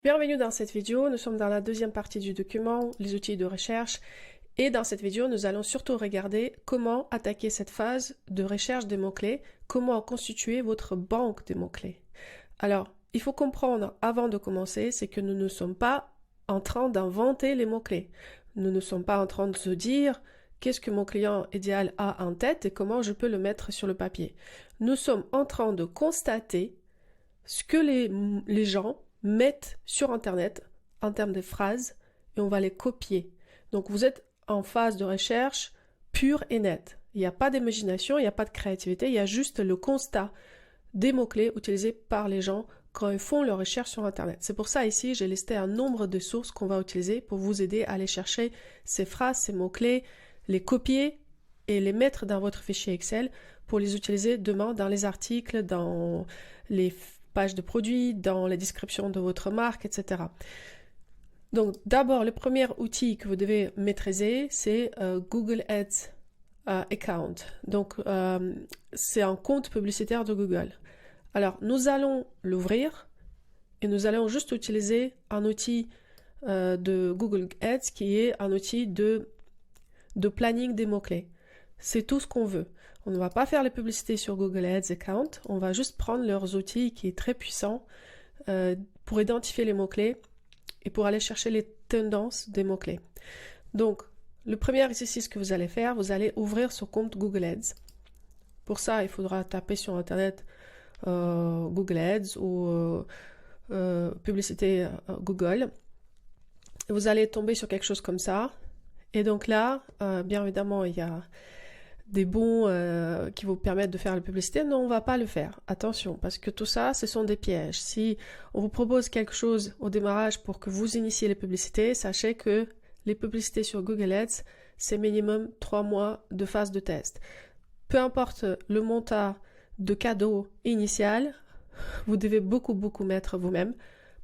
Bienvenue dans cette vidéo, nous sommes dans la deuxième partie du document, les outils de recherche, et dans cette vidéo, nous allons surtout regarder comment attaquer cette phase de recherche des mots-clés, comment constituer votre banque de mots-clés. Alors, il faut comprendre avant de commencer, c'est que nous ne sommes pas en train d'inventer les mots-clés. Nous ne sommes pas en train de se dire qu'est-ce que mon client idéal a en tête et comment je peux le mettre sur le papier. Nous sommes en train de constater ce que les gens mettent sur Internet en termes de phrases et on va les copier. Donc vous êtes en phase de recherche pure et nette. Il n'y a pas d'imagination, il n'y a pas de créativité, il y a juste le constat des mots-clés utilisés par les gens quand ils font leur recherche sur Internet. C'est pour ça ici, j'ai listé un nombre de sources qu'on va utiliser pour vous aider à aller chercher ces phrases, ces mots-clés, les copier et les mettre dans votre fichier Excel pour les utiliser demain dans les articles, dans les pages de produits, dans la description de votre marque, etc. Donc d'abord, le premier outil que vous devez maîtriser, c'est Google Ads Account. Donc c'est un compte publicitaire de Google. Alors nous allons l'ouvrir et nous allons juste utiliser un outil de Google Ads qui est un outil de planning des mots-clés. C'est tout ce qu'on veut. On ne va pas faire les publicités sur Google Ads Account, on va juste prendre leurs outils qui est très puissant pour identifier les mots-clés et pour aller chercher les tendances des mots-clés. Donc, le premier exercice que vous allez faire, vous allez ouvrir ce compte Google Ads. Pour ça, il faudra taper sur Internet Google Ads ou publicité Google. Vous allez tomber sur quelque chose comme ça. Et donc là, bien évidemment, il y a des bons qui vous permettent de faire la publicité. Non, on ne va pas le faire. Attention, parce que tout ça, ce sont des pièges. Si on vous propose quelque chose au démarrage pour que vous initiez les publicités, sachez que les publicités sur Google Ads, c'est minimum 3 mois de phase de test. Peu importe le montant de cadeau initial, vous devez beaucoup mettre vous-même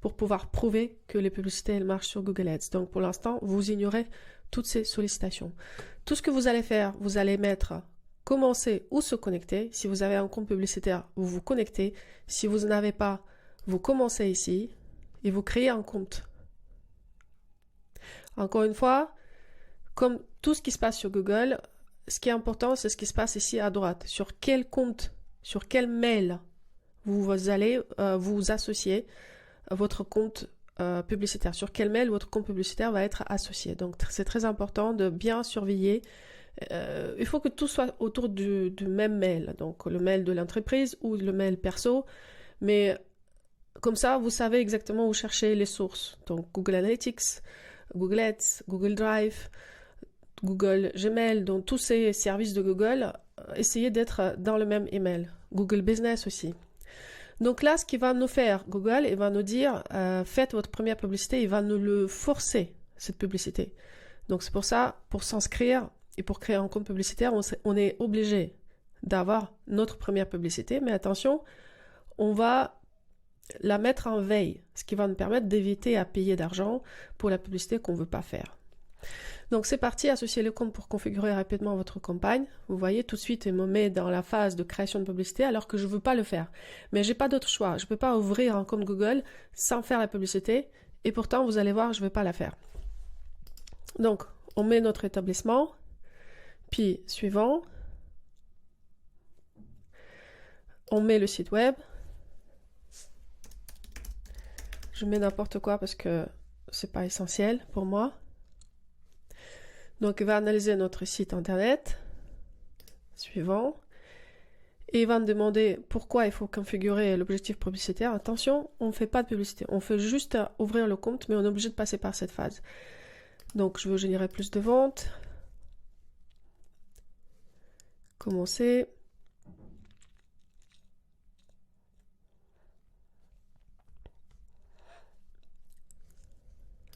pour pouvoir prouver que les publicités elles marchent sur Google Ads. Donc pour l'instant, vous ignorez toutes ces sollicitations. Tout ce que vous allez faire, vous allez mettre commencer ou se connecter. Si vous avez un compte publicitaire, vous vous connectez. Si vous n'avez pas, vous commencez ici et vous créez un compte. Encore une fois, comme tout ce qui se passe sur Google, ce qui est important, c'est ce qui se passe ici à droite. Sur quel compte, sur quel mail vous allez vous associer votre compte publicitaire, sur quel mail votre compte publicitaire va être associé. Donc c'est très important de bien surveiller. Il faut que tout soit autour du même mail, donc le mail de l'entreprise ou le mail perso, mais comme ça vous savez exactement où chercher les sources. Donc Google Analytics, Google Ads, Google Drive, Google Gmail, donc tous ces services de Google, essayez d'être dans le même email. Google Business aussi. Donc là, ce qu'il va nous faire, Google, il va nous dire, faites votre première publicité, il va nous le forcer, cette publicité. Donc c'est pour ça, pour s'inscrire et pour créer un compte publicitaire, on est obligé d'avoir notre première publicité, mais attention, on va la mettre en veille, ce qui va nous permettre d'éviter à payer d'argent pour la publicité qu'on ne veut pas faire. Donc c'est parti, associer le compte pour configurer rapidement votre campagne. Vous voyez, tout de suite, il me met dans la phase de création de publicité alors que je ne veux pas le faire. Mais j'ai pas d'autre choix. Je ne peux pas ouvrir un compte Google sans faire la publicité. Et pourtant, vous allez voir, je ne vais pas la faire. Donc, on met notre établissement. Puis, suivant. On met le site web. Je mets n'importe quoi parce que c'est pas essentiel pour moi. Donc, il va analyser notre site internet. Suivant. Et il va me demander pourquoi il faut configurer l'objectif publicitaire. Attention, on ne fait pas de publicité. On fait juste ouvrir le compte, mais on est obligé de passer par cette phase. Donc, je veux générer plus de ventes. Commencer.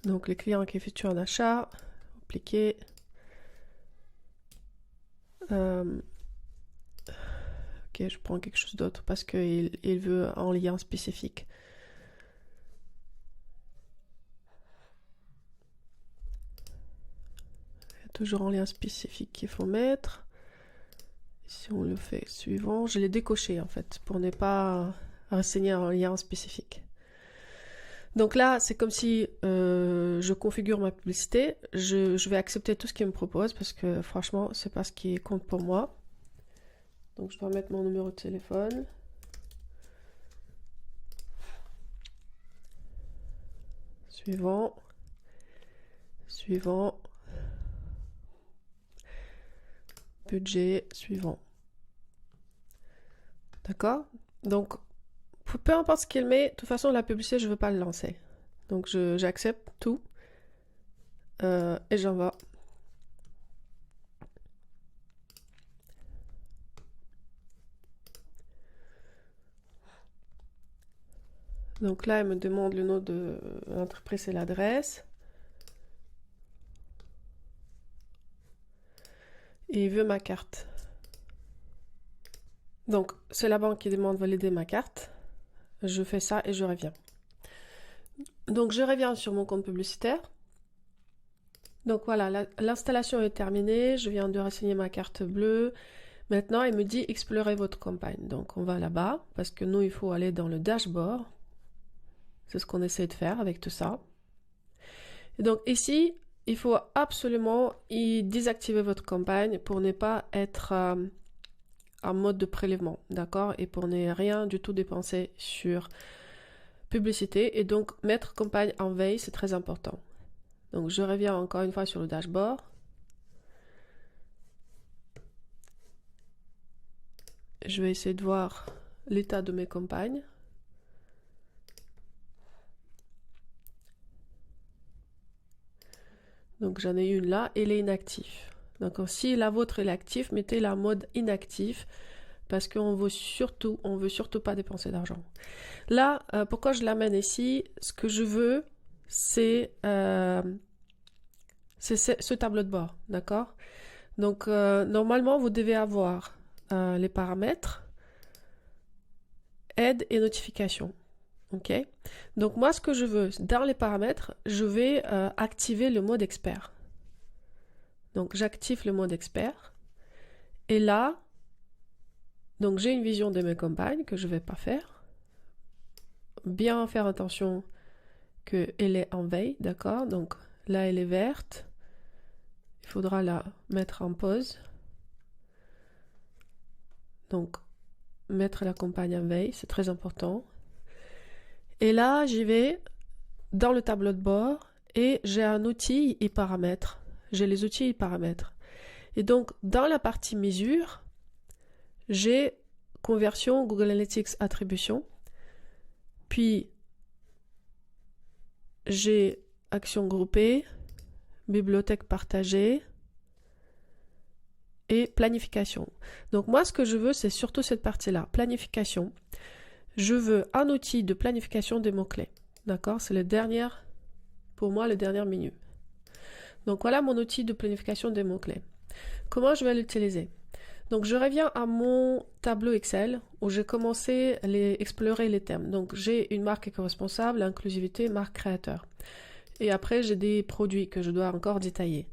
Donc, les clients qui effectuent un achat. Appliquer. Ok, je prends quelque chose d'autre parce qu'il veut un lien spécifique. Il y a toujours un lien spécifique qu'il faut mettre. Si on le fait suivant, je l'ai décoché en fait pour ne pas renseigner un lien spécifique. Donc là, c'est comme si je configure ma publicité. Je vais accepter tout ce qu'il me propose parce que franchement, c'est pas ce qui compte pour moi. Donc je dois mettre mon numéro de téléphone. Suivant. Suivant. Budget suivant. D'accord? Donc, peu importe ce qu'il met, de toute façon, la publicité, je ne veux pas le lancer. Donc, j'accepte tout. Et j'envoie. Donc là, elle me demande le nom de l'entreprise et l'adresse. Et il veut ma carte. Donc, c'est la banque qui demande de valider ma carte. Je fais ça et je reviens. Donc, je reviens sur mon compte publicitaire. Donc voilà, l'installation est terminée. Je viens de renseigner ma carte bleue. Maintenant, il me dit explorez votre campagne. Donc, on va là-bas parce que nous, il faut aller dans le dashboard. C'est ce qu'on essaie de faire avec tout ça. Et donc ici, il faut absolument désactiver votre campagne pour ne pas être en mode de prélèvement, d'accord? Et pour ne rien du tout dépenser sur publicité. Et donc, mettre campagne en veille, c'est très important. Donc, je reviens encore une fois sur le dashboard. Je vais essayer de voir l'état de mes campagnes. Donc, j'en ai une là, elle est inactive. Donc, si la vôtre est active, mettez-la en mode inactif parce qu'on veut surtout pas dépenser d'argent. Là, pourquoi je l'amène ici? Ce que je veux, c'est ce tableau de bord, d'accord? Donc, normalement, vous devez avoir les paramètres, aide et notification. Ok? Donc, moi, ce que je veux, dans les paramètres, je vais activer le mode expert. Donc, j'active le mode expert. Et là, donc j'ai une vision de mes campagnes que je ne vais pas faire. Bien faire attention qu'elle est en veille, d'accord? Donc, là, elle est verte. Il faudra la mettre en pause. Donc, mettre la campagne en veille, c'est très important. Et là, j'y vais dans le tableau de bord et j'ai un outil et paramètres. J'ai les outils et paramètres. Et donc, dans la partie mesure, j'ai conversion, Google Analytics, attribution. Puis, j'ai action groupée, bibliothèque partagée et planification. Donc, moi, ce que je veux, c'est surtout cette partie-là, planification. Je veux un outil de planification des mots-clés. D'accord? C'est le dernier, pour moi, le dernier menu. Donc, voilà mon outil de planification des mots-clés. Comment je vais l'utiliser? Donc, je reviens à mon tableau Excel où j'ai commencé à explorer les thèmes. Donc, j'ai une marque éco-responsable, inclusivité, marque créateur. Et après, j'ai des produits que je dois encore détailler.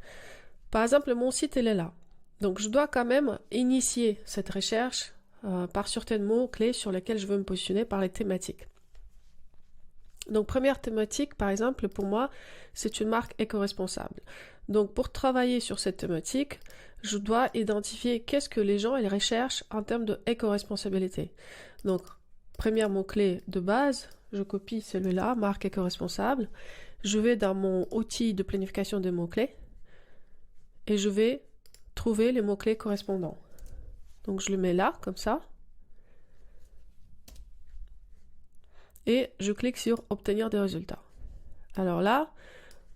Par exemple, mon site, il est là. Donc, je dois quand même initier cette recherche par certains mots-clés sur lesquels je veux me positionner par les thématiques. Donc, première thématique, par exemple, pour moi, c'est une marque éco-responsable. Donc, pour travailler sur cette thématique, je dois identifier qu'est-ce que les gens ils recherchent en termes de éco-responsabilité. Donc, premier mot-clé de base, je copie celui-là, marque éco-responsable. Je vais dans mon outil de planification des mots-clés et je vais trouver les mots-clés correspondants. Donc, je le mets là, comme ça. Et je clique sur obtenir des résultats. Alors là,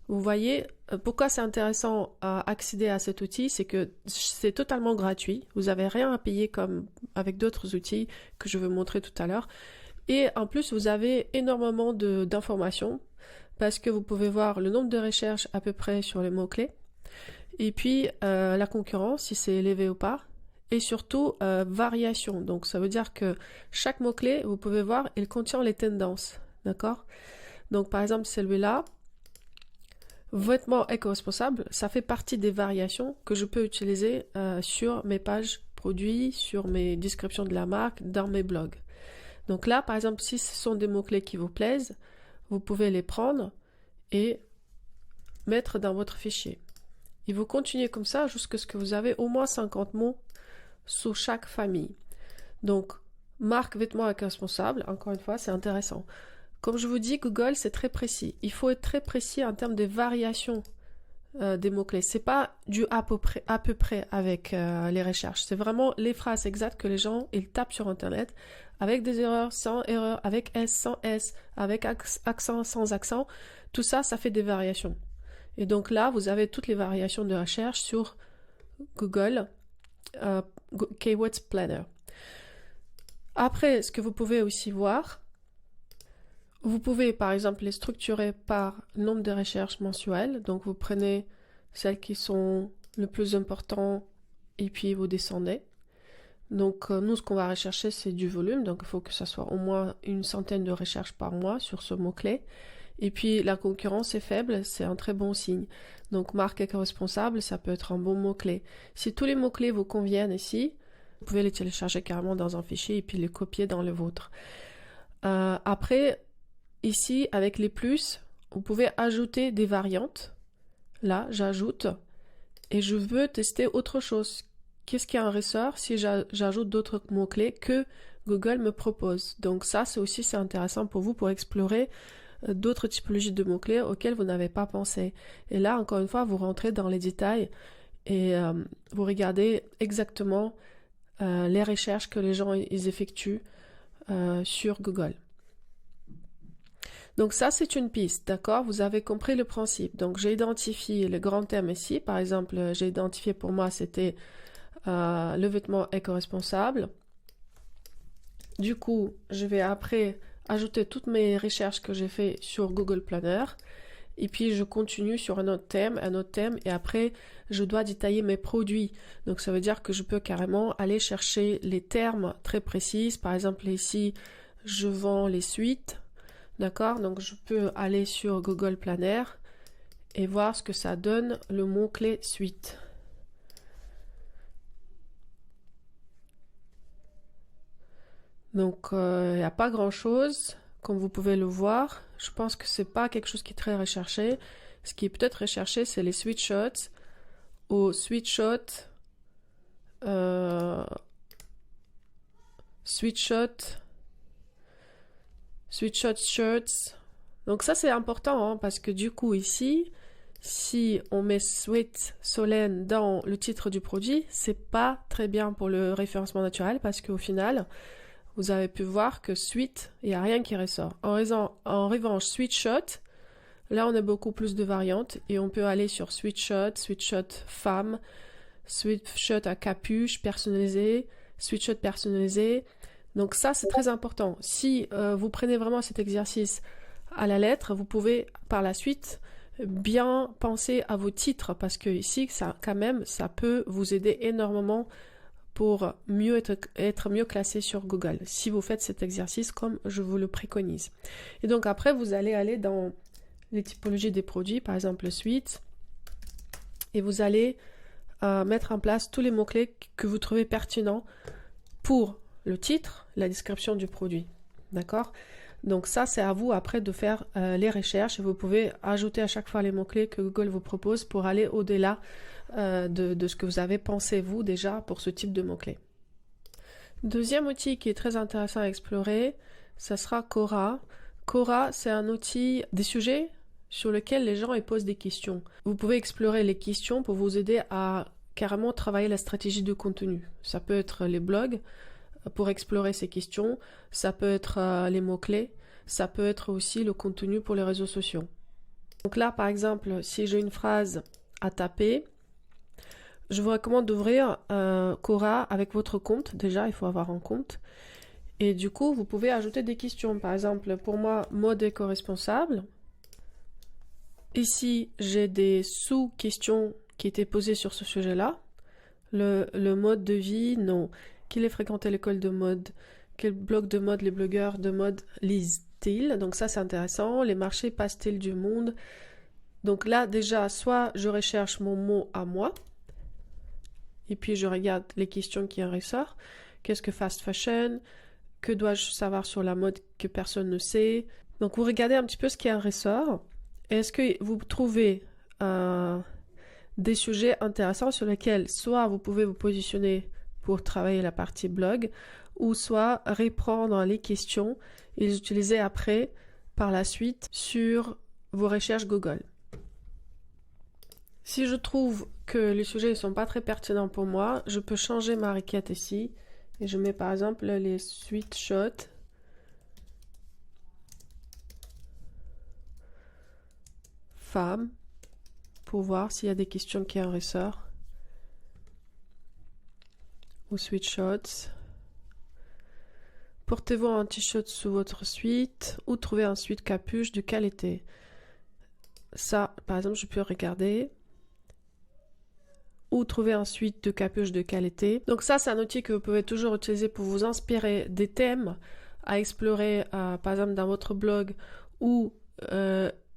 vous voyez, pourquoi c'est intéressant à accéder à cet outil, c'est que c'est totalement gratuit. Vous n'avez rien à payer comme avec d'autres outils que je vais montrer tout à l'heure. Et en plus, vous avez énormément d'informations parce que vous pouvez voir le nombre de recherches à peu près sur les mots-clés. Et puis, la concurrence, si c'est élevé ou pas. Et surtout, variation. Donc, ça veut dire que chaque mot-clé, vous pouvez voir, il contient les tendances. D'accord? Donc, par exemple, celui-là, vêtements éco-responsables, ça fait partie des variations que je peux utiliser sur mes pages produits, sur mes descriptions de la marque, dans mes blogs. Donc là, par exemple, si ce sont des mots-clés qui vous plaisent, vous pouvez les prendre et mettre dans votre fichier. Et vous continuez comme ça jusqu'à ce que vous avez au moins 50 mots sous chaque famille. Donc, marque vêtements éco-responsables, encore une fois, c'est intéressant. Comme je vous dis, Google, c'est très précis. Il faut être très précis en termes de variations des mots-clés. C'est pas du à peu près avec les recherches. C'est vraiment les phrases exactes que les gens ils tapent sur Internet avec des erreurs, sans erreurs, avec S, sans S, avec accent, sans accent. Tout ça, ça fait des variations. Et donc là, vous avez toutes les variations de recherche sur Google Keywords Planner. Après, ce que vous pouvez aussi voir, vous pouvez par exemple les structurer par nombre de recherches mensuelles. Donc vous prenez celles qui sont le plus important et puis vous descendez. Donc nous, ce qu'on va rechercher, c'est du volume. Donc il faut que ça soit au moins une centaine de recherches par mois sur ce mot-clé. Et puis la concurrence est faible, c'est un très bon signe. Donc marque éco-responsable, ça peut être un bon mot-clé. Si tous les mots-clés vous conviennent ici, vous pouvez les télécharger carrément dans un fichier et puis les copier dans le vôtre. Après, ici, avec les plus, vous pouvez ajouter des variantes. Là, j'ajoute et je veux tester autre chose. Qu'est-ce qui en ressort si j'ajoute d'autres mots-clés que Google me propose? Donc ça, c'est intéressant pour vous pour explorer d'autres typologies de mots-clés auxquels vous n'avez pas pensé. Et là, encore une fois, vous rentrez dans les détails et vous regardez exactement les recherches que les gens ils effectuent sur Google. Donc ça, c'est une piste, d'accord? Vous avez compris le principe. Donc j'ai identifié le grand thème ici. Par exemple, j'ai identifié pour moi, c'était le vêtement éco-responsable. Du coup, je vais après ajouter toutes mes recherches que j'ai fait sur Google Planner. Et puis je continue sur un autre thème, et après je dois détailler mes produits. Donc ça veut dire que je peux carrément aller chercher les termes très précis. Par exemple ici, je vends les suites, d'accord? Donc je peux aller sur Google Planner et voir ce que ça donne le mot-clé suite. Donc il n'y a pas grand-chose. Comme vous pouvez le voir, je pense que c'est pas quelque chose qui est très recherché. Ce qui est peut-être recherché, c'est les sweatshots ou sweatshots shirts. Donc ça c'est important parce que du coup ici, si on met Sweat Solène dans le titre du produit, c'est pas très bien pour le référencement naturel parce qu'au final, vous avez pu voir que suite, il n'y a rien qui ressort. En revanche, sweatshot, là on a beaucoup plus de variantes et on peut aller sur sweatshot femme, sweatshot à capuche personnalisé, sweatshot personnalisé. Donc ça c'est très important. Si vous prenez vraiment cet exercice à la lettre, vous pouvez par la suite bien penser à vos titres parce que ici ça quand même ça peut vous aider énormément pour mieux être mieux classé sur Google, si vous faites cet exercice comme je vous le préconise. Et donc après, vous allez aller dans les typologies des produits, par exemple le suite, et vous allez mettre en place tous les mots-clés que vous trouvez pertinents pour le titre, la description du produit. D'accord? Donc ça, c'est à vous après de faire les recherches et vous pouvez ajouter à chaque fois les mots-clés que Google vous propose pour aller au-delà de ce que vous avez pensé vous déjà pour ce type de mots-clés. Deuxième outil qui est très intéressant à explorer, ça sera Quora. Quora, c'est un outil des sujets sur lesquels les gens ils posent des questions. Vous pouvez explorer les questions pour vous aider à carrément travailler la stratégie de contenu. Ça peut être les blogs pour explorer ces questions, ça peut être les mots-clés, ça peut être aussi le contenu pour les réseaux sociaux. Donc là, par exemple, si j'ai une phrase à taper, je vous recommande d'ouvrir Quora avec votre compte. Déjà, il faut avoir un compte. Et du coup, vous pouvez ajouter des questions. Par exemple, pour moi, mode éco-responsable. Ici, j'ai des sous-questions qui étaient posées sur ce sujet-là. Le mode de vie, non. Qui les fréquentait l'école de mode? Quel blog de mode les blogueurs de mode lisent-ils? Donc ça, c'est intéressant. Les marchés passent-ils du monde? Donc là, déjà, soit je recherche mon mot à moi, et puis je regarde les questions qui en ressortent. Qu'est-ce que fast fashion? Que dois-je savoir sur la mode que personne ne sait? Donc vous regardez un petit peu ce qui en ressort. Est-ce que vous trouvez des sujets intéressants sur lesquels soit vous pouvez vous positionner pour travailler la partie blog, ou soit reprendre les questions et les utiliser après, par la suite, sur vos recherches Google. Si je trouve que les sujets ne sont pas très pertinents pour moi, je peux changer ma requête ici. Et je mets par exemple les sweatshots. Femmes. Pour voir s'il y a des questions qui en ressortent. Ou sweatshots. Portez-vous un t-shirt sous votre sweat ou trouvez un sweat capuche de qualité. Ça, par exemple, je peux regarder. Ou trouver un sweat de capuche de qualité. Donc ça, c'est un outil que vous pouvez toujours utiliser pour vous inspirer des thèmes à explorer, par exemple, dans votre blog, ou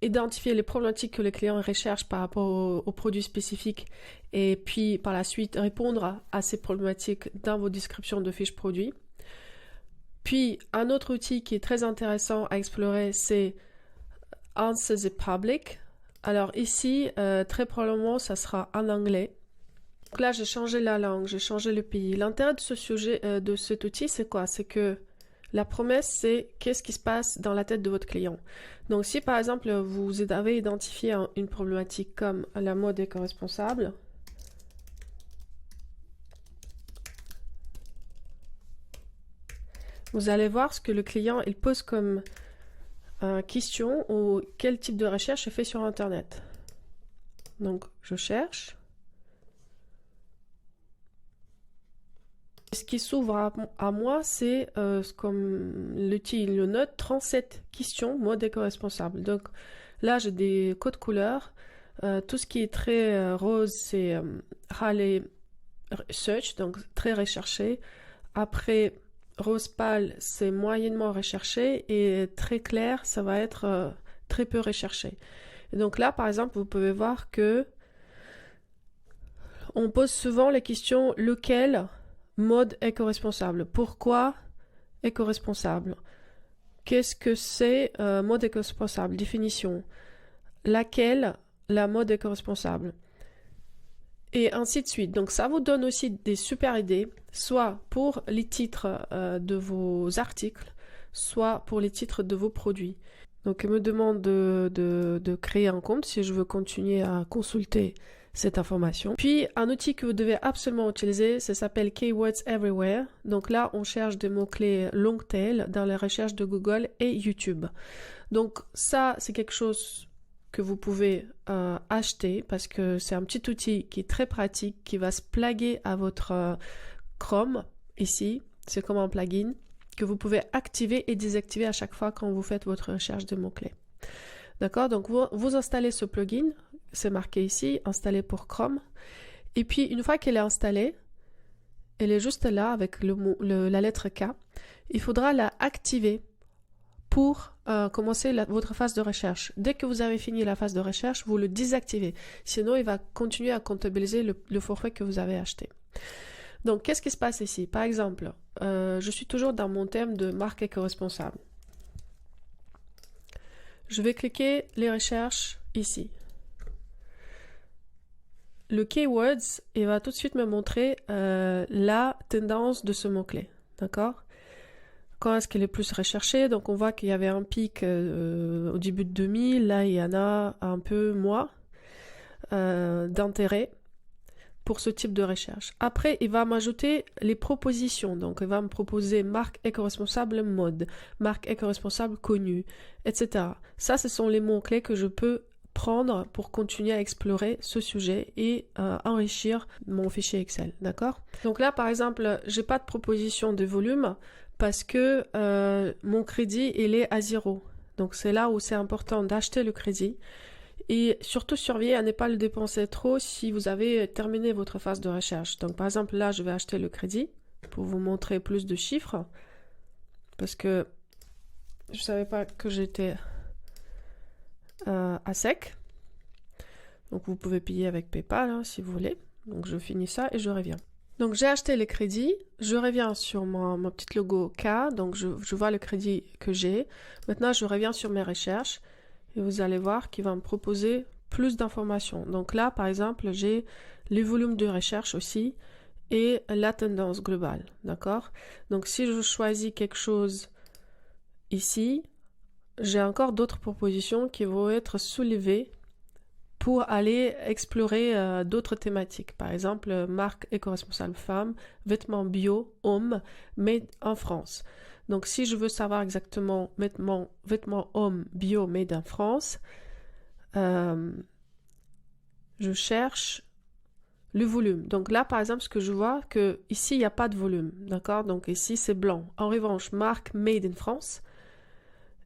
identifier les problématiques que les clients recherchent par rapport aux produits spécifiques, et puis par la suite répondre à ces problématiques dans vos descriptions de fiches produits. Puis un autre outil qui est très intéressant à explorer, c'est Answer the Public. Alors ici, très probablement, ça sera en anglais. Donc là, j'ai changé la langue, j'ai changé le pays. L'intérêt de ce sujet, de cet outil, c'est quoi? C'est que la promesse, c'est qu'est-ce qui se passe dans la tête de votre client. Donc si par exemple, vous avez identifié une problématique comme la mode éco-responsable, vous allez voir ce que le client il pose comme question ou quel type de recherche est fait sur Internet. Donc je cherche. Ce qui s'ouvre à moi, c'est comme l'outil le note 37 questions mode éco-responsable. Donc là, j'ai des codes couleurs. Tout ce qui est très rose, c'est Raleigh Search, donc très recherché. Après, rose pâle, c'est moyennement recherché. Et très clair, ça va être très peu recherché. Et donc là, par exemple, vous pouvez voir que on pose souvent les questions lequel mode éco-responsable. Pourquoi éco-responsable? Qu'est-ce que c'est mode éco-responsable? Définition. Laquelle? La mode éco-responsable. Et ainsi de suite. Donc ça vous donne aussi des super idées, soit pour les titres de vos articles, soit pour les titres de vos produits. Donc il me demande de créer un compte si je veux continuer à consulter cette information. Puis un outil que vous devez absolument utiliser, ça s'appelle Keywords Everywhere. Donc là, on cherche des mots-clés long tail dans les recherches de Google et YouTube. Donc ça, c'est quelque chose que vous pouvez acheter parce que c'est un petit outil qui est très pratique, qui va se plugger à votre Chrome ici. C'est comme un plugin que vous pouvez activer et désactiver à chaque fois quand vous faites votre recherche de mots-clés. D'accord? Donc vous installez ce plugin, c'est marqué ici, installé pour Chrome. Et puis une fois qu'elle est installée, elle est juste là avec la lettre K. Il faudra la activer pour commencer votre phase de recherche. Dès que vous avez fini la phase de recherche, vous le désactivez. Sinon, il va continuer à comptabiliser le forfait que vous avez acheté. Donc, qu'est-ce qui se passe ici? Par exemple, je suis toujours dans mon thème de marque éco-responsable. Je vais cliquer les recherches ici. Le Keywords, il va tout de suite me montrer la tendance de ce mot-clé. D'accord? Quand est-ce qu'elle est plus recherchée? Donc on voit qu'il y avait un pic au début de 2000. Là, il y en a un peu moins d'intérêt pour ce type de recherche. Après, il va m'ajouter les propositions. Donc, il va me proposer marque éco-responsable mode, marque éco-responsable connue, etc. Ça, ce sont les mots-clés que je peux prendre pour continuer à explorer ce sujet et enrichir mon fichier Excel. D'accord? Donc là, par exemple, j'ai pas de proposition de volume parce que mon crédit, il est à 0. Donc, c'est là où c'est important d'acheter le crédit. Et surtout, surveillez à ne pas le dépenser trop si vous avez terminé votre phase de recherche. Donc, par exemple, là, je vais acheter le crédit pour vous montrer plus de chiffres. Parce que je ne savais pas que j'étais à sec. Donc, vous pouvez payer avec PayPal hein, si vous voulez. Donc, je finis ça et je reviens. Donc j'ai acheté les crédits, je reviens sur mon petit logo K, donc je vois le crédit que j'ai. Maintenant je reviens sur mes recherches et vous allez voir qu'il va me proposer plus d'informations. Donc là par exemple j'ai les volumes de recherche aussi et la tendance globale, d'accord? Donc si je choisis quelque chose ici, j'ai encore d'autres propositions qui vont être soulevées pour aller explorer d'autres thématiques. Par exemple, marque éco-responsable femme, vêtements bio, hommes, made en France. Donc si je veux savoir exactement vêtements hommes bio made en France, je cherche le volume. Donc là, par exemple, ce que je vois, que ici, il n'y a pas de volume. D'accord? Donc ici, c'est blanc. En revanche, marque made in France,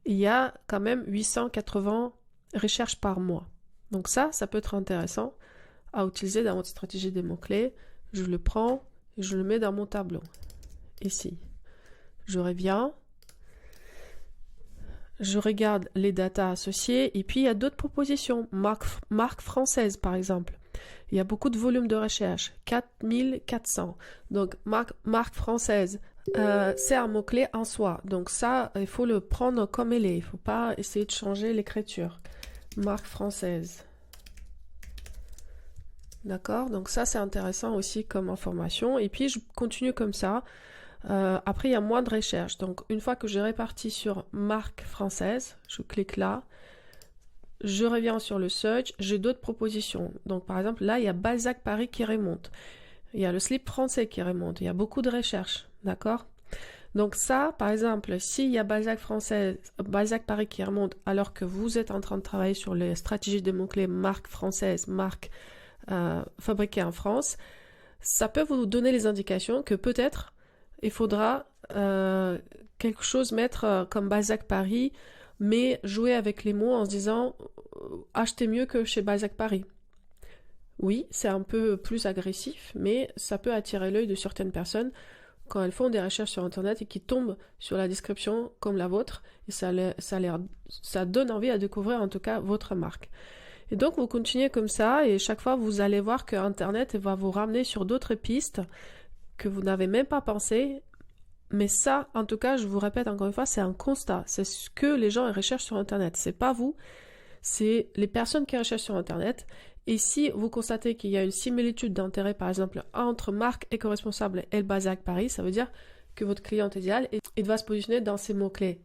il y a quand même 880 recherches par mois. Donc ça peut être intéressant à utiliser dans votre stratégie des mots-clés. Je le prends et je le mets dans mon tableau. Ici. Je reviens. Je regarde les datas associées et puis il y a d'autres propositions. Marque française par exemple. Il y a beaucoup de volumes de recherche. 4400. Donc marque française. C'est un mot-clé en soi. Donc ça, il faut le prendre comme il est. Il ne faut pas essayer de changer l'écriture. Marque française. D'accord? Donc ça, c'est intéressant aussi comme information. Et puis, je continue comme ça. Après, il y a moins de recherche. Donc, une fois que j'ai réparti sur marque française, je clique là. Je reviens sur le search. J'ai d'autres propositions. Donc, par exemple, là, il y a Balzac Paris qui remonte. Il y a le slip français qui remonte. Il y a beaucoup de recherches. D'accord? Donc ça, par exemple, s'il y a Balzac Paris qui remonte alors que vous êtes en train de travailler sur les stratégies de mots-clés marque française, marque fabriquée en France, ça peut vous donner les indications que peut-être il faudra quelque chose mettre comme Balzac Paris, mais jouer avec les mots en se disant achetez mieux que chez Balzac Paris. Oui, c'est un peu plus agressif, mais ça peut attirer l'œil de certaines personnes quand elles font des recherches sur Internet et qui tombent sur la description comme la vôtre, et ça donne envie à découvrir en tout cas votre marque. Et donc vous continuez comme ça, et chaque fois vous allez voir que Internet va vous ramener sur d'autres pistes que vous n'avez même pas pensé. Mais ça, en tout cas, je vous répète encore une fois, c'est un constat. C'est ce que les gens recherchent sur Internet. C'est pas vous, c'est les personnes qui recherchent sur Internet. Et si vous constatez qu'il y a une similitude d'intérêt, par exemple, entre marque éco-responsable et le Balzac Paris, ça veut dire que votre client idéal va se positionner dans ces mots-clés.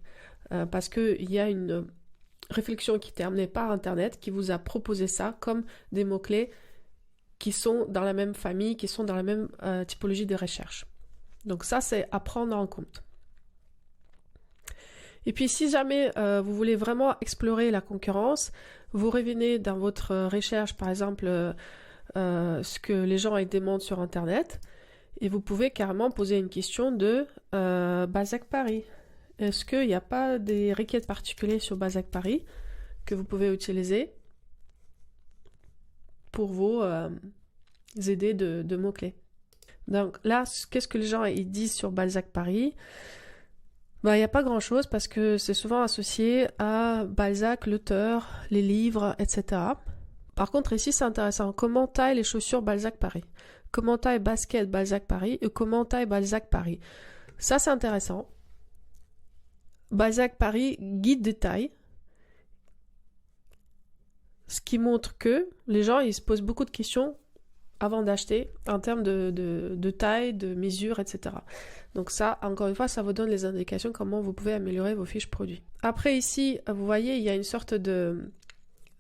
Parce qu'il y a une réflexion qui était amenée par Internet qui vous a proposé ça comme des mots-clés qui sont dans la même famille, qui sont dans la même typologie de recherche. Donc ça, c'est à prendre en compte. Et puis si jamais vous voulez vraiment explorer la concurrence, vous revenez dans votre recherche, par exemple, ce que les gens demandent sur Internet, et vous pouvez carrément poser une question de Balzac Paris. Est-ce qu'il n'y a pas des requêtes particulières sur Balzac Paris que vous pouvez utiliser pour vos idées de mots-clés? Donc là, qu'est-ce que les gens ils disent sur Balzac Paris? Il n'y a pas grand-chose parce que c'est souvent associé à Balzac, l'auteur, les livres, etc. Par contre, ici, c'est intéressant. Comment taillent les chaussures Balzac Paris? Comment taille basket Balzac Paris? Et comment taille Balzac Paris? Ça, c'est intéressant. Balzac Paris, guide des tailles. Ce qui montre que les gens, ils se posent beaucoup de questions avant d'acheter en termes de taille, de mesure, etc. Donc ça, encore une fois, ça vous donne les indications comment vous pouvez améliorer vos fiches produits. Après ici, vous voyez, il y a une sorte de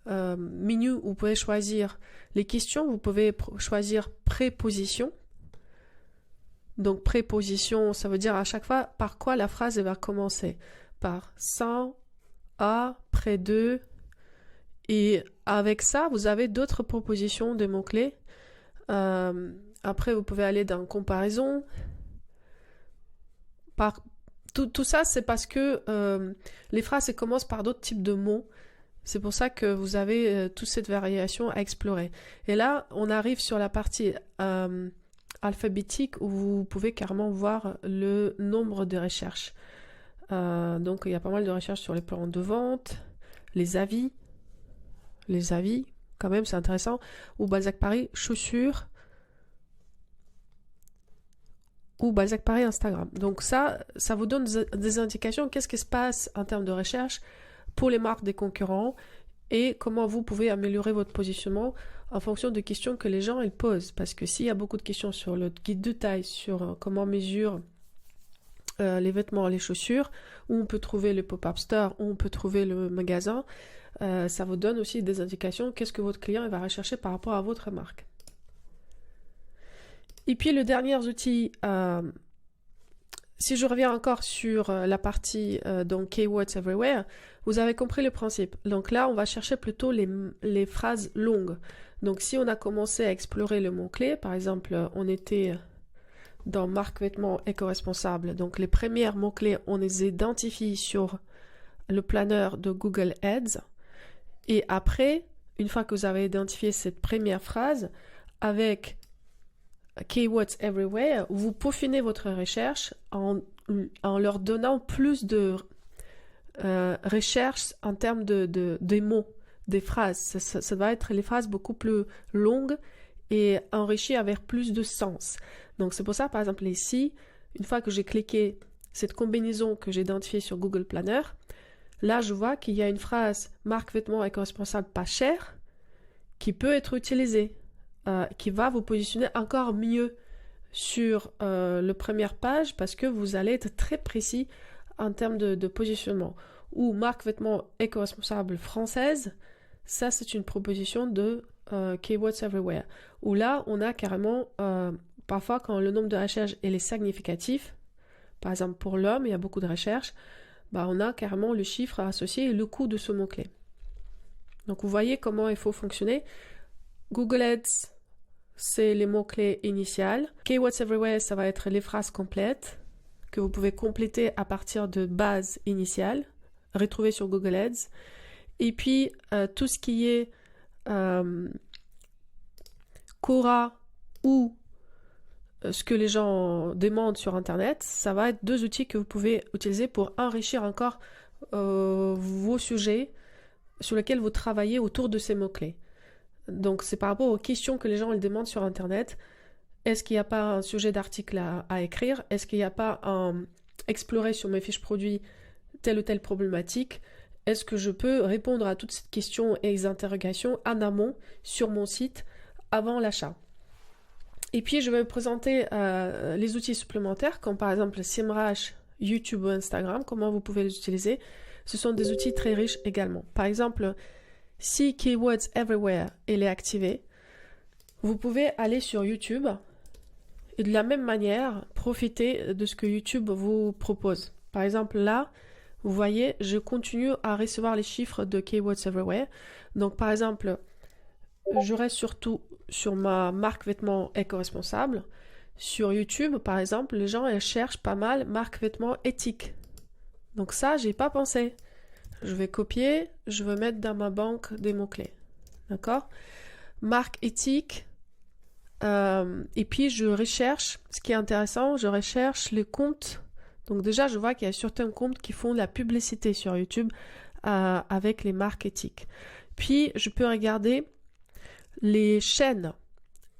menu où vous pouvez choisir les questions. Vous pouvez choisir préposition. Donc préposition, ça veut dire à chaque fois par quoi la phrase va commencer. Par sans, à, près de. Et avec ça, vous avez d'autres propositions de mots-clés. Après, vous pouvez aller dans comparaison. Tout ça, c'est parce que les phrases commencent par d'autres types de mots. C'est pour ça que vous avez toute cette variation à explorer. Et là, on arrive sur la partie alphabétique où vous pouvez carrément voir le nombre de recherches. Donc, il y a pas mal de recherches sur les plans de vente, les avis. Les avis, quand même, c'est intéressant. Ou Balzac Paris, chaussures. ou Balzac Paris Instagram. Donc ça vous donne des indications, qu'est-ce qui se passe en termes de recherche pour les marques des concurrents et comment vous pouvez améliorer votre positionnement en fonction de questions que les gens ils posent. Parce que s'il y a beaucoup de questions sur le guide de taille, sur comment mesure les vêtements, les chaussures, où on peut trouver le pop-up store, où on peut trouver le magasin, ça vous donne aussi des indications, qu'est-ce que votre client il va rechercher par rapport à votre marque. Et puis le dernier outil, si je reviens encore sur la partie donc Keywords Everywhere, vous avez compris le principe. Donc là, on va chercher plutôt les phrases longues. Donc si on a commencé à explorer le mot-clé, par exemple, on était dans marque vêtements éco-responsable. Donc les premiers mots-clés, on les identifie sur le planeur de Google Ads. Et après, une fois que vous avez identifié cette première phrase, avec Keywords Everywhere, vous peaufinez votre recherche en leur donnant plus de recherche en termes des mots, des phrases. Ça va être les phrases beaucoup plus longues et enrichies avec plus de sens. Donc c'est pour ça, par exemple, ici, une fois que j'ai cliqué cette combinaison que j'ai identifiée sur Google Planner, là je vois qu'il y a une phrase marque vêtements éco-responsable pas cher qui peut être utilisée. Qui va vous positionner encore mieux sur la première page parce que vous allez être très précis en termes de positionnement. Ou marque vêtements éco-responsable française, ça c'est une proposition de Keywords Everywhere. Où là, on a carrément, parfois quand le nombre de recherches est significatif, par exemple pour l'homme, il y a beaucoup de recherches, on a carrément le chiffre associé et le coût de ce mot-clé. Donc vous voyez comment il faut fonctionner. Google Ads, c'est les mots-clés initiaux. Keywords Everywhere, ça va être les phrases complètes que vous pouvez compléter à partir de bases initiales, retrouvées sur Google Ads. Et puis, tout ce qui est Quora ou ce que les gens demandent sur Internet, ça va être deux outils que vous pouvez utiliser pour enrichir encore vos sujets sur lesquels vous travaillez autour de ces mots-clés. Donc, c'est par rapport aux questions que les gens ils demandent sur Internet. Est-ce qu'il n'y a pas un sujet d'article à écrire? Est-ce qu'il n'y a pas un explorer sur mes fiches produits telle ou telle problématique? Est-ce que je peux répondre à toutes ces questions et les interrogations en amont sur mon site avant l'achat? Et puis, je vais vous présenter les outils supplémentaires, comme par exemple SEMrush, YouTube ou Instagram, comment vous pouvez les utiliser. Ce sont des outils très riches également. Par exemple, si Keywords Everywhere est activé, vous pouvez aller sur YouTube et de la même manière profiter de ce que YouTube vous propose. Par exemple là, vous voyez, je continue à recevoir les chiffres de Keywords Everywhere. Donc par exemple, je reste surtout sur ma marque vêtements éco-responsable. Sur YouTube, par exemple, les gens cherchent pas mal marque vêtements éthique. Donc ça, j'ai pas pensé. Je vais copier, je vais mettre dans ma banque des mots-clés. D'accord? Marque éthique. Et puis, je recherche, ce qui est intéressant, je recherche les comptes. Donc déjà, je vois qu'il y a certains comptes qui font de la publicité sur YouTube avec les marques éthiques. Puis, je peux regarder les chaînes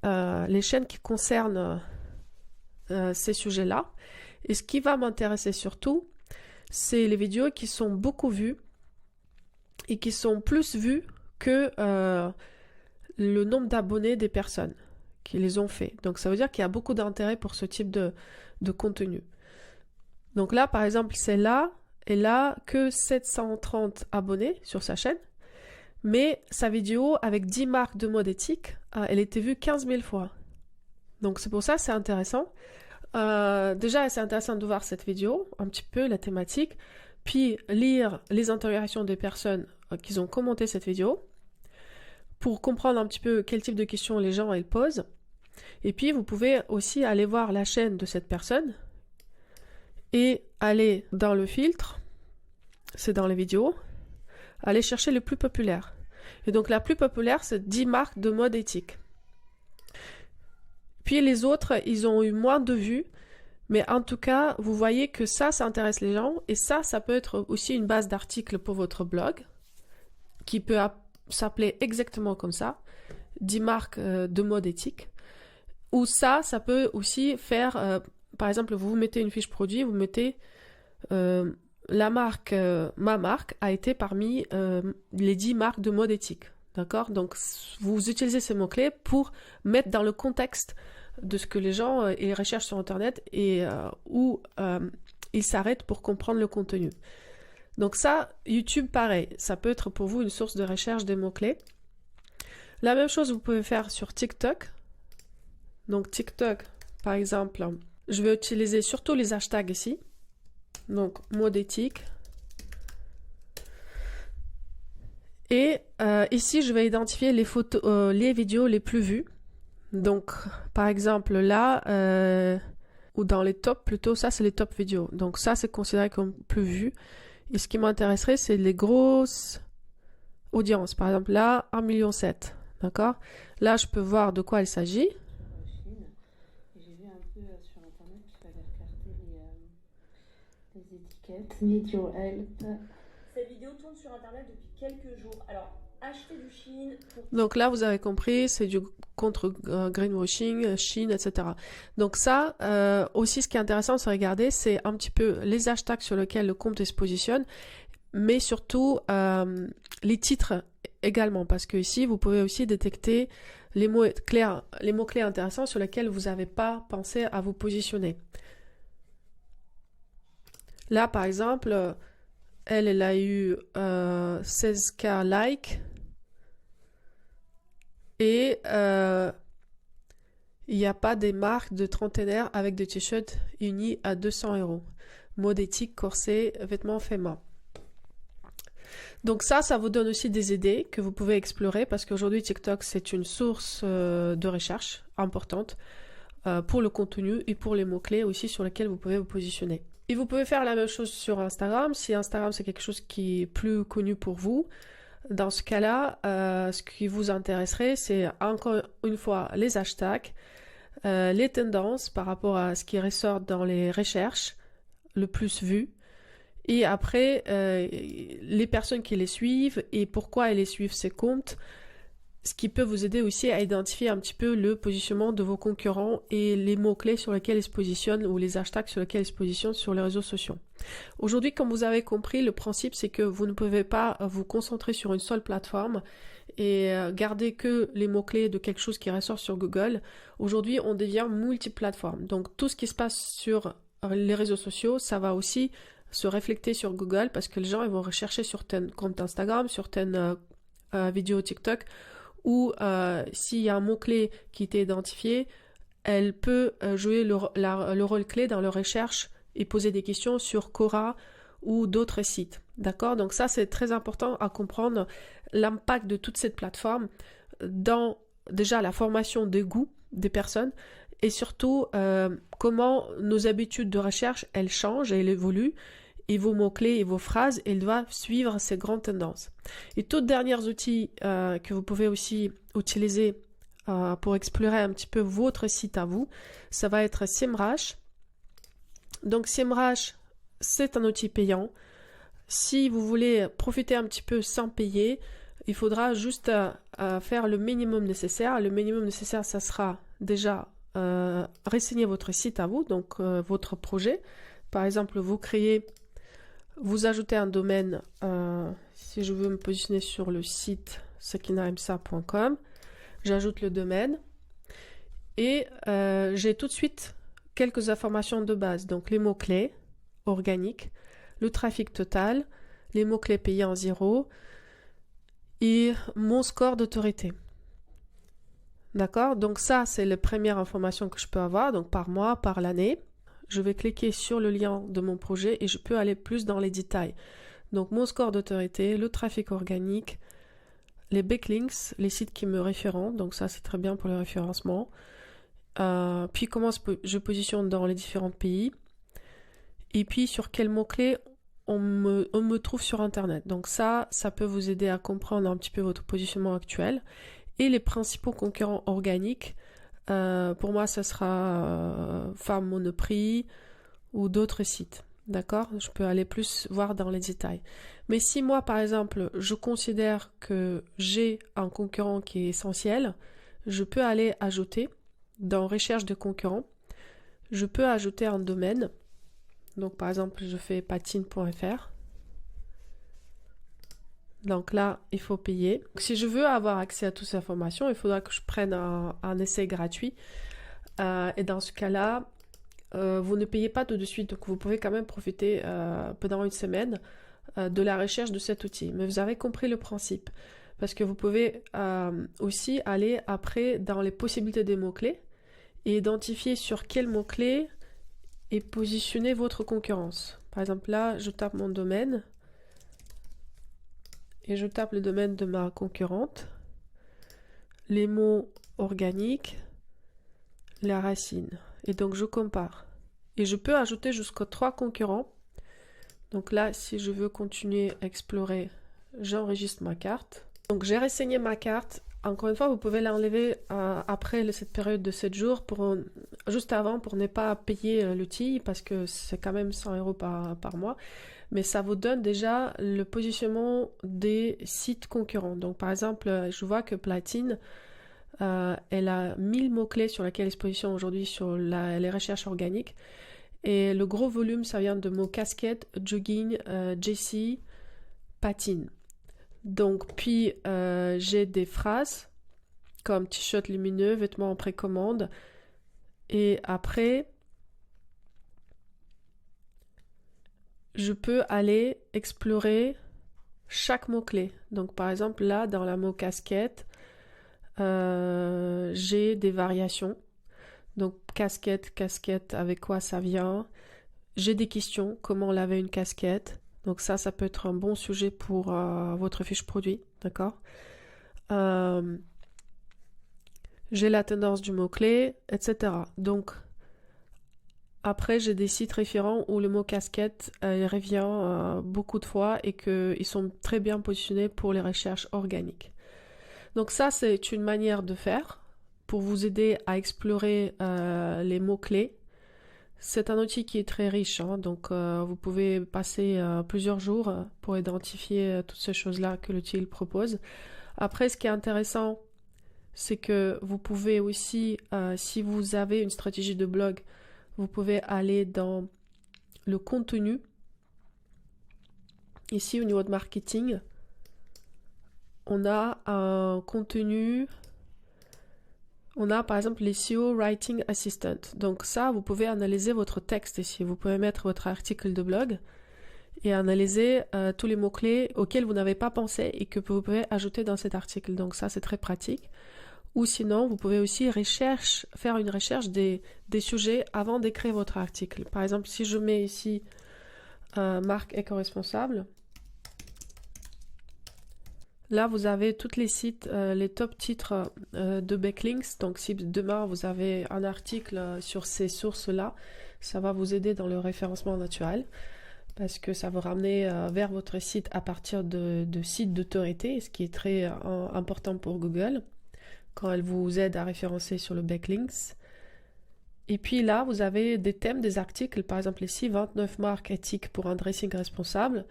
qui concernent ces sujets-là. Et ce qui va m'intéresser surtout, c'est les vidéos qui sont beaucoup vues et qui sont plus vues que le nombre d'abonnés des personnes qui les ont fait. Donc ça veut dire qu'il y a beaucoup d'intérêt pour ce type de contenu. Donc là, par exemple, celle-là, elle a que 730 abonnés sur sa chaîne, mais sa vidéo avec 10 marques de mode éthique, elle était vue 15 000 fois. Donc c'est pour ça que c'est intéressant. Déjà, c'est intéressant de voir cette vidéo, un petit peu la thématique, puis lire les interrogations des personnes qui ont commenté cette vidéo pour comprendre un petit peu quel type de questions les gens ils posent. Et puis, vous pouvez aussi aller voir la chaîne de cette personne et aller dans le filtre, c'est dans les vidéos, aller chercher le plus populaire. Et donc, la plus populaire, c'est 10 marques de mode éthique. Puis les autres, ils ont eu moins de vues, mais en tout cas, vous voyez que ça intéresse les gens, et ça peut être aussi une base d'articles pour votre blog, qui peut s'appeler exactement comme ça, 10 marques de mode éthique, ou ça peut aussi faire par exemple, vous mettez une fiche produit, vous mettez la marque, ma marque a été parmi les 10 marques de mode éthique. D'accord? Donc, vous utilisez ces mots-clés pour mettre dans le contexte de ce que les gens ils recherchent sur Internet et où ils s'arrêtent pour comprendre le contenu. Donc ça, YouTube, pareil, ça peut être pour vous une source de recherche des mots-clés. La même chose, vous pouvez faire sur TikTok. Donc TikTok, par exemple, je vais utiliser surtout les hashtags ici. Donc, mode éthique. Et ici, je vais identifier les photos, les vidéos les plus vues. Donc, par exemple, là, ou dans les tops plutôt, ça c'est les top vidéos. Donc ça, c'est considéré comme plus vu. Et ce qui m'intéresserait, c'est les grosses audiences. Par exemple, là, 1,7 million. D'accord? Là, je peux voir de quoi il s'agit. J'ai vu un peu sur Internet qu'il fallait regarder les étiquettes. Need your help. Cette vidéo tourne sur Internet depuis quelques jours. Alors, acheter du Shein pour... Donc là, vous avez compris, c'est du contre greenwashing, Shein, etc. Donc ça, aussi, ce qui est intéressant de regarder, c'est un petit peu les hashtags sur lesquels le compte se positionne, mais surtout les titres également, parce que ici, vous pouvez aussi détecter les mots-clés intéressants sur lesquels vous n'avez pas pensé à vous positionner. Là, par exemple, elle a eu 16K likes et il n'y a pas des marques de trentenaires avec des t-shirts unis à 200 €. Mode éthique, corset, vêtements faits main. Donc ça vous donne aussi des idées que vous pouvez explorer parce qu'aujourd'hui TikTok c'est une source de recherche importante pour le contenu et pour les mots-clés aussi sur lesquels vous pouvez vous positionner. Et vous pouvez faire la même chose sur Instagram. Si Instagram c'est quelque chose qui est plus connu pour vous, dans ce cas-là, ce qui vous intéresserait, c'est encore une fois les hashtags, les tendances par rapport à ce qui ressort dans les recherches le plus vu, et après les personnes qui les suivent et pourquoi elles les suivent ces comptes, ce qui peut vous aider aussi à identifier un petit peu le positionnement de vos concurrents et les mots-clés sur lesquels ils se positionnent ou les hashtags sur lesquels ils se positionnent sur les réseaux sociaux. Aujourd'hui, comme vous avez compris, le principe c'est que vous ne pouvez pas vous concentrer sur une seule plateforme et garder que les mots-clés de quelque chose qui ressort sur Google. Aujourd'hui, on devient multiplateforme. Donc tout ce qui se passe sur les réseaux sociaux, ça va aussi se refléter sur Google parce que les gens ils vont rechercher sur tes comptes Instagram, sur tes vidéos TikTok, ou s'il y a un mot-clé qui est identifié, elle peut jouer le rôle clé dans leur recherche et poser des questions sur Quora ou d'autres sites. D'accord? Donc ça, c'est très important à comprendre l'impact de toute cette plateforme dans déjà la formation des goûts des personnes et surtout comment nos habitudes de recherche, elles changent et elles évoluent. Et vos mots-clés et vos phrases, elles doivent suivre ces grandes tendances. Et tous derniers outils que vous pouvez aussi utiliser pour explorer un petit peu votre site à vous, ça va être SEMrush. Donc SEMrush, c'est un outil payant. Si vous voulez profiter un petit peu sans payer, il faudra juste faire le minimum nécessaire. Le minimum nécessaire, ça sera déjà renseigner votre site à vous, donc votre projet. Par exemple, vous ajoutez un domaine, si je veux me positionner sur le site sakinaimsa.com, j'ajoute le domaine et j'ai tout de suite quelques informations de base, donc les mots-clés organiques, le trafic total, les mots-clés payés en 0 et mon score d'autorité. D'accord? Donc ça, c'est les premières informations que je peux avoir, donc par mois, par l'année. Je vais cliquer sur le lien de mon projet et je peux aller plus dans les détails. Donc mon score d'autorité, le trafic organique, les backlinks, les sites qui me référencent, donc ça c'est très bien pour le référencement. Puis comment je positionne dans les différents pays. Et puis sur quels mots-clés on me trouve sur Internet. Donc ça peut vous aider à comprendre un petit peu votre positionnement actuel. Et les principaux concurrents organiques, pour moi, ça sera Femme Monoprix ou d'autres sites. D'accord? Je peux aller plus voir dans les détails. Mais si moi, par exemple, je considère que j'ai un concurrent qui est essentiel, je peux aller ajouter dans Recherche de concurrents. je peux ajouter un domaine. Donc par exemple, je fais patine.fr. Donc là, il faut payer. Donc, si je veux avoir accès à toutes ces informations, il faudra que je prenne un essai gratuit. Et dans ce cas-là, vous ne payez pas tout de suite. Donc vous pouvez quand même profiter pendant une semaine de la recherche de cet outil. Mais vous avez compris le principe. Parce que vous pouvez aussi aller après dans les possibilités des mots-clés et identifier sur quel mot-clé est positionner votre concurrence. Par exemple, là, je tape mon domaine et je tape le domaine de ma concurrente, les mots organiques, la racine. Et donc, je compare. Et je peux ajouter jusqu'à 3 concurrents. Donc là, si je veux continuer à explorer, j'enregistre ma carte. Donc, j'ai renseigné ma carte. Encore une fois, vous pouvez l'enlever après cette période de 7 jours, juste avant, pour ne pas payer l'outil, parce que c'est quand même 100 € par mois. Mais ça vous donne déjà le positionnement des sites concurrents. Donc par exemple, je vois que Platine, elle a 1000 mots-clés sur lesquels elle se positionne aujourd'hui sur les recherches organiques. Et le gros volume, ça vient de mots casquette, jogging, Jessie, patine. Donc puis j'ai des phrases comme t-shirt lumineux, vêtements en précommande. Et après, je peux aller explorer chaque mot-clé. Donc par exemple là, dans la mot casquette, j'ai des variations. Donc casquette, avec quoi ça vient. J'ai des questions, comment laver une casquette. Donc ça peut être un bon sujet pour votre fiche produit, d'accord. J'ai la tendance du mot-clé, etc. Donc après, j'ai des sites référents où le mot casquette revient beaucoup de fois et qu'ils sont très bien positionnés pour les recherches organiques. Donc ça, c'est une manière de faire pour vous aider à explorer les mots-clés. C'est un outil qui est très riche, hein, donc vous pouvez passer plusieurs jours pour identifier toutes ces choses-là que l'outil propose. Après, ce qui est intéressant, c'est que vous pouvez aussi, si vous avez une stratégie de blog, vous pouvez aller dans le contenu. Ici, au niveau de marketing, on a un contenu. On a par exemple les SEO Writing Assistant. Donc ça, vous pouvez analyser votre texte ici. Vous pouvez mettre votre article de blog et analyser tous les mots-clés auxquels vous n'avez pas pensé et que vous pouvez ajouter dans cet article. Donc ça, c'est très pratique. Ou sinon, vous pouvez aussi faire une recherche des sujets avant d'écrire votre article. Par exemple, si je mets ici marque éco-responsable, là, vous avez tous les sites, les top titres de backlinks. Donc, si demain, vous avez un article sur ces sources-là, ça va vous aider dans le référencement naturel parce que ça va ramener vers votre site à partir de sites d'autorité, ce qui est très important pour Google quand elle vous aide à référencer sur le backlinks. Et puis là, vous avez des thèmes, des articles, par exemple ici, 29 marques éthiques pour un dressing responsable.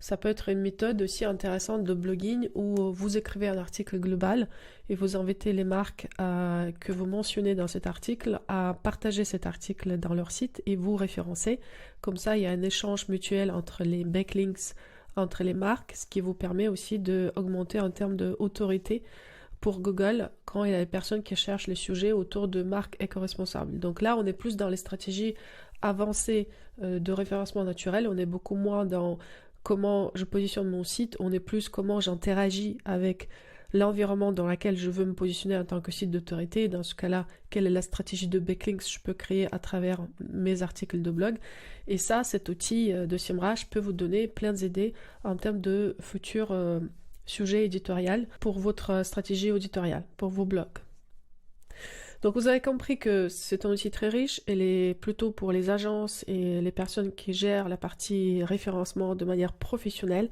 Ça peut être une méthode aussi intéressante de blogging où vous écrivez un article global et vous invitez les marques que vous mentionnez dans cet article à partager cet article dans leur site et vous référencer. Comme ça, il y a un échange mutuel entre les backlinks, entre les marques, ce qui vous permet aussi d'augmenter en termes d'autorité pour Google quand il y a des personnes qui cherchent les sujets autour de marques éco-responsables. Donc là, on est plus dans les stratégies avancées de référencement naturel, on est beaucoup moins dans comment je positionne mon site, on est plus comment j'interagis avec l'environnement dans lequel je veux me positionner en tant que site d'autorité. Dans ce cas-là, quelle est la stratégie de backlinks que je peux créer à travers mes articles de blog. Et ça, cet outil de SEMrush peut vous donner plein d'idées en termes de futurs sujet éditorial pour votre stratégie éditoriale, pour vos blogs. Donc vous avez compris que c'est un outil très riche, elle est plutôt pour les agences et les personnes qui gèrent la partie référencement de manière professionnelle.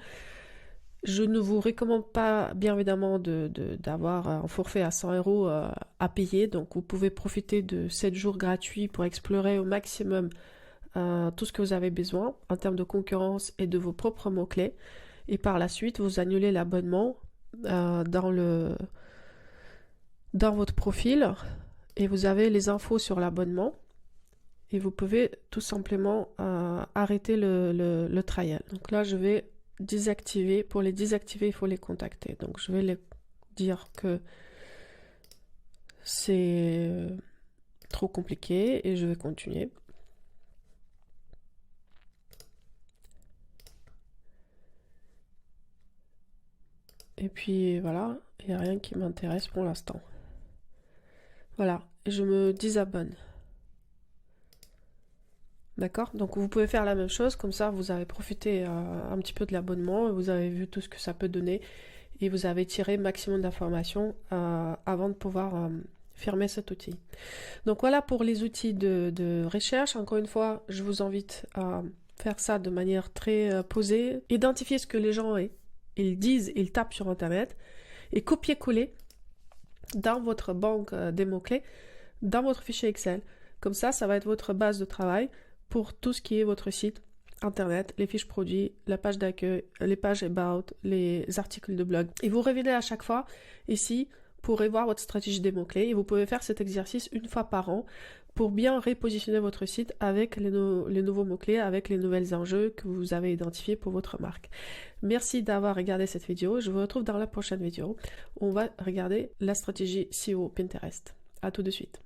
Je ne vous recommande pas bien évidemment d'avoir un forfait à 100 € à payer, donc vous pouvez profiter de 7 jours gratuits pour explorer au maximum tout ce que vous avez besoin en termes de concurrence et de vos propres mots-clés. Et par la suite, vous annulez l'abonnement dans votre profil et vous avez les infos sur l'abonnement. et vous pouvez tout simplement arrêter le trial. Donc là, je vais désactiver. Pour les désactiver, il faut les contacter. Donc je vais les dire que c'est trop compliqué et je vais continuer. Et puis voilà, il n'y a rien qui m'intéresse pour l'instant. Voilà, je me désabonne. D'accord? Donc vous pouvez faire la même chose, comme ça vous avez profité un petit peu de l'abonnement, vous avez vu tout ce que ça peut donner et vous avez tiré maximum d'informations avant de pouvoir fermer cet outil. Donc voilà pour les outils de recherche. Encore une fois, je vous invite à faire ça de manière très posée. Identifier ce que les gens ils disent, ils tapent sur Internet et copier-coller dans votre banque des mots-clés, dans votre fichier Excel. Comme ça va être votre base de travail pour tout ce qui est votre site Internet, les fiches produits, la page d'accueil, les pages About, les articles de blog. Et vous revenez à chaque fois ici pour revoir votre stratégie des mots-clés et vous pouvez faire cet exercice une fois par an pour bien repositionner votre site avec les nouveaux mots-clés, avec les nouvelles enjeux que vous avez identifiés pour votre marque. Merci d'avoir regardé cette vidéo. Je vous retrouve dans la prochaine vidéo. On va regarder la stratégie SEO Pinterest. À tout de suite.